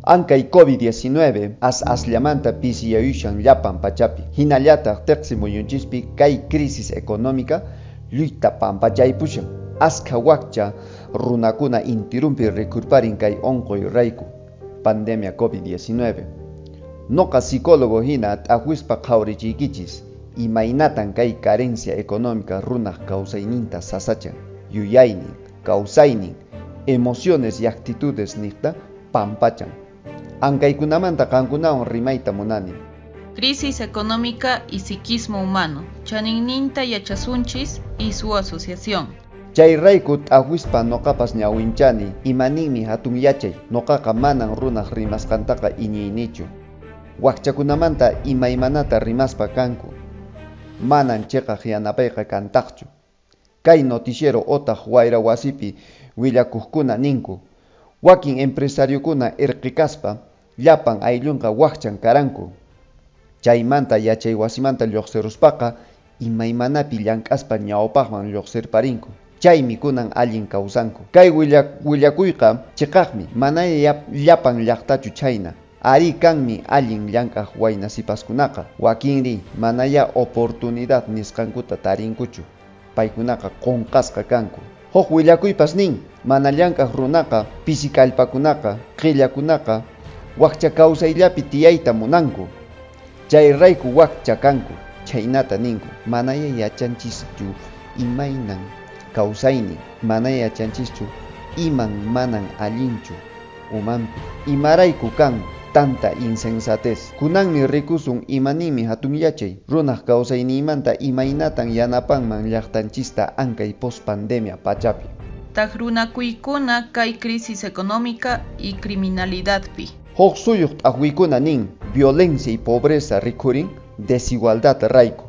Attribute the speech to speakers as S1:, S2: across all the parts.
S1: Ankay COVID-19 aslamanta pisiyayushan llapan pachapi. Hinallataq tiqsi muyunchispi kay crisis económica lluyta pampachaypushan. Askha wakcha runakuna intirumpi rikurparin kay onqoy rayku pandemia COVID-19. Noqa psicólogo hina t'aqwispa qhawrichiykichis imaynatan kay carencia económica runaq kawsayninta sasachan. Yuyaynin, kawsaynin, emociones y actitudes niqta pampachan. Ankaykunamanta qankunawan rimayta munani.
S2: Crisis económica y psiquismo humano, chaninninta yachasunchis y su asociación.
S1: Chayrayku t'aqwispa noqapas ñawinchani imaninmi hatun yachay noqaqa manan runaq rimasqantaqa iñiynichu. Wakchakunamanta imaymanata rimaspa kanku. Manan chiqaq yanapayqa kantaqchu. Kay noticiero otaq wayra wasipi willakuqkuna ninku. Wakin empresariokuna irqikaspa llapan ayllunqa wakchan karanku. Chaymanta yachay wasimanta lluqsiruspaqa imaymanapi llank'aspa ñawpaqman lluqsirparinku. Chaymi kunan allin kawsanku. Kay willakuyqa chiqaqmi manaya llapan llaqtachu chayna. Ari kanmi allin llank'aq wayna sipaskunaqa. Wakinri manaya oportunidad nisqankuta tarinkuchu. Paykunaqa qunqasqa kanku. Huk willakuypas nin mana llank'aq runaqa pisi kallpakunaqa qillakunaqa wakcha kawsayllapi tiyayta munanku. Chayrayku wakcha kanku. Chaynata ninku manaya yachanchischu imaynan kawsaynin, manaya yachanchischu iman manan allinchu umanpi. Imarayku kan tanta insensatez. Kunanmi rikusun imanimi hatun yachay runaq kawsayniymanta imaynatan yanapanman llaqtanchista ankay post-pandemia pachapi.
S2: Tak runakuykuna kay crisis económica y criminalidadpi.
S1: Huk suyuq t'aqwiykuna nin violencia y pobreza rikurin desigualdad rayku.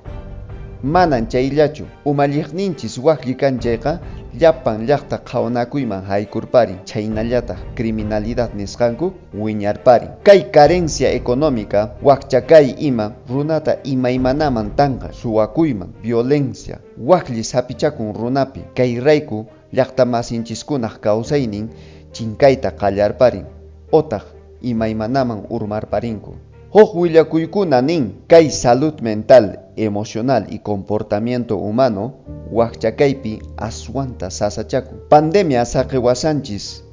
S1: Manan chayllachu umalliqninchis waqlli kanchayqa llapan llaqta qhawanakuyman haykurparin chaynallataq criminalidad nisqanku wiñarparin. Kay carencia económica wakchakay ima runata imaymanaman tanqa suwakuyman violencia waqlli sapichakun runapi. Kay rayku llaqta masinchikkunaq kawsaynin chinkayta qallarparin otaq imaymanaman urmarparinku. Huk willakuykuna nin kay salud mental, emocional y comportamiento humano wakchakaypi aswanta sasachakun. Pandemia saqiwasanchis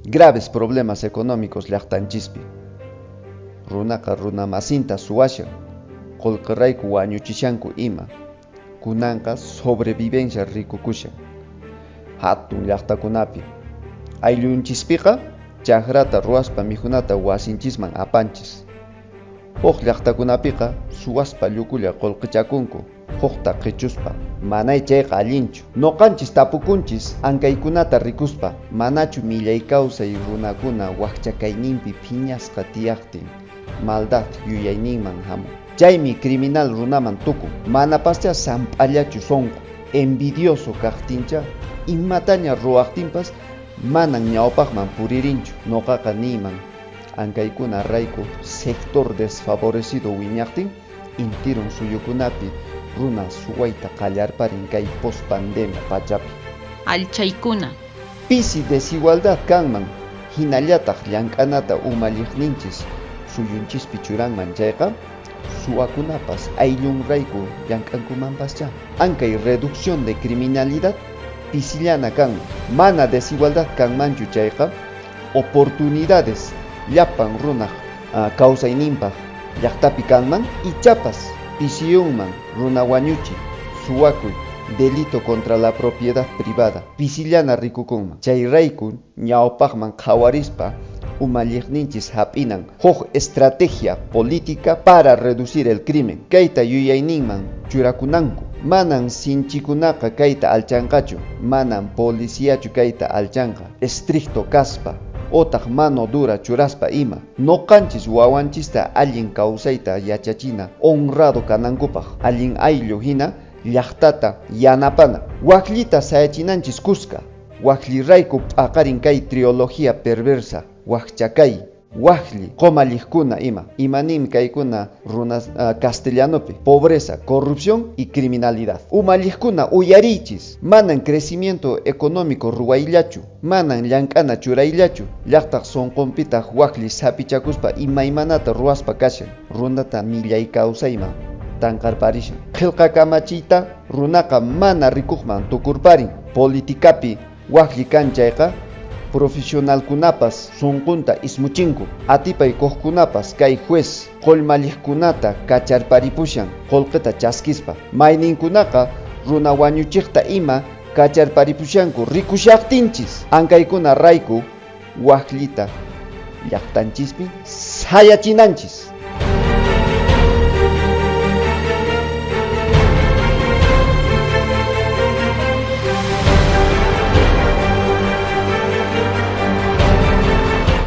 S1: graves problemas económicos llaqtanchispi. Runaqa runamasinta suwashan, qullqirayku wañuchishanku ima. Kunanqa sobrevivencia rikukushan. Hatun llaqtakunapi. Ayllunchispiqa chakrata ruwaspa mikhunata wasinchisman apanchis. Huk llaqtakunapiqa suwaspa llukulla qullqichakunku. Hukta qichuspa manay chayqa allinchu. Noqanchis tapukunchis ankaykunata rikuspa manachu millay kawsay runakuna wakchakayninpi phiñasqa tiyaqtin maldad yuyayninman hamun. Chaymi criminal runaman tukun. Manapascha samp'allachu sonqu. Envidioso kaqtincha imataña ruwaqtinpas manan ñawpaqman puririnchu. Noqaqa niyman ankaykuna rayku sector desfavorecido wiñaqtin intirun suyukunapi runa suwayta qallarparin kay post-pandemia pachapi.
S2: Alchaykuna.
S1: Pisi desigualdad kanman hinallataq llank'anata umalliqninchis suyunchispi churanman chayqa suwakunapas ayllun rayku llank'ankumanpascha. Ankay reducción de criminalidad pisillana kanman. Mana desigualdad kanmanchu chayqa oportunidades llapan runaq kawsayninpaq llaqtapi kanman ichapas pisiyunman runa wañuchi, suwakuy, delito contra la propiedad privada pisillana rikukunman. Chayrayku ñawpaqman qhawarispa umalliqninchis hap'inan huk estrategia política para reducir el crimen. Kayta yuyayninman churakunanku. Manan sinchikunaqa kayta alchanqachu, manan policiachu kayta alchanqa, estricto kaspa otaq mano dura churaspa ima. Noqanchis wawanchista allin kawsayta yachachina honrado kanankupaq allin ayllu hina llaqtata yanapana. Waqllita sayachinanchis kuska. Waqllirayku p'aqarin kay trilogía perversa wakchakay waqli qomalliqkuna imanim kaykuna runas castellanopi pobreza, corrupción y criminalidad. Umalliqkuna uyarichis manan crecimiento económico ruwayllachu, manan llank'ana churayllachu, llaqtaq sonqonpitaq waqli sapichakuspa imaymanata ruwaspa kashan, runata millay kawsayman tanqarparishan. Qillqa kamachiyta runaqa mana rikuqman tukurparin, politikapi waqli kanchayqa profesionalkunapas sunqunta ismuchinku, atipay kuqkunapas kay juez qollmalliqkunata kacharparipushan qollqita chaskispa, mayninkunaqa runa wañuchiqta ima kacharparipushanku rikushaqtinchis, ankaykuna rayku waqlita llaqtanchispi sayachinanchis.